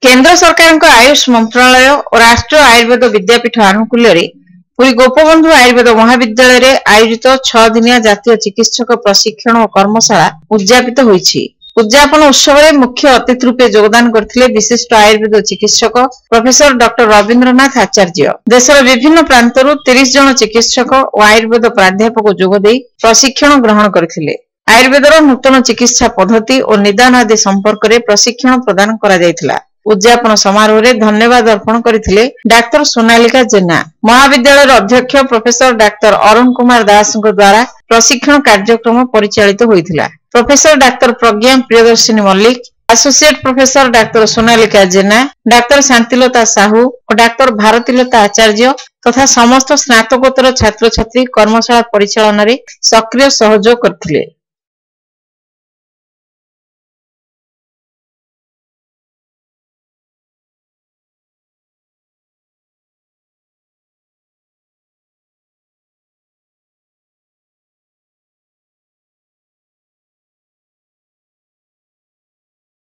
केंद्र सरकार आयुष मंत्रालय और राष्ट्रीय आयुर्वेद विद्यापीठ आनुकूल्य पुरी गोपबंधु आयुर्वेद महाविद्यालय आयोजित 6 दिनिया जातीय चिकित्सक प्रशिक्षण और कर्मशाला उद्यापित होईछि। उद्यापन उत्सव में मुख्य अतिथि रूपे योगदान करथिले विशिष्ट आयुर्वेद चिकित्सक प्रोफेसर डॉक्टर रविंद्रनाथ आचार्य। देशर विभिन्न प्रांतरू 30 जन चिकित्सक और आयुर्वेद प्राध्यापक जोगदे प्रशिक्षण ग्रहण करथिले। आयुर्वेदर नूतन चिकित्सा पद्धति और निदान आदि संपर्क में प्रशिक्षण प्रदान करा जायथिला। उद्यापन समारोह में धन्यवाद अर्पण करथिले डाक्टर सोनालिका जेना। महाविद्यालय अध्यक्ष प्रोफेसर डाक्टर अरुण कुमार दास द्वारा प्रशिक्षण कार्यक्रम परिचालित होइथिला। Professor doctor Pragya Priyadarshini Mallick, associate professor doctor Sonalika Jena, doctor Shantilata Sahu और डाक्टर भारतीलता आचार्य तथा समस्त स्नातकोत्तर छात्र छात्री कर्मशाला परिचालन में सक्रिय सहयोग करथिले।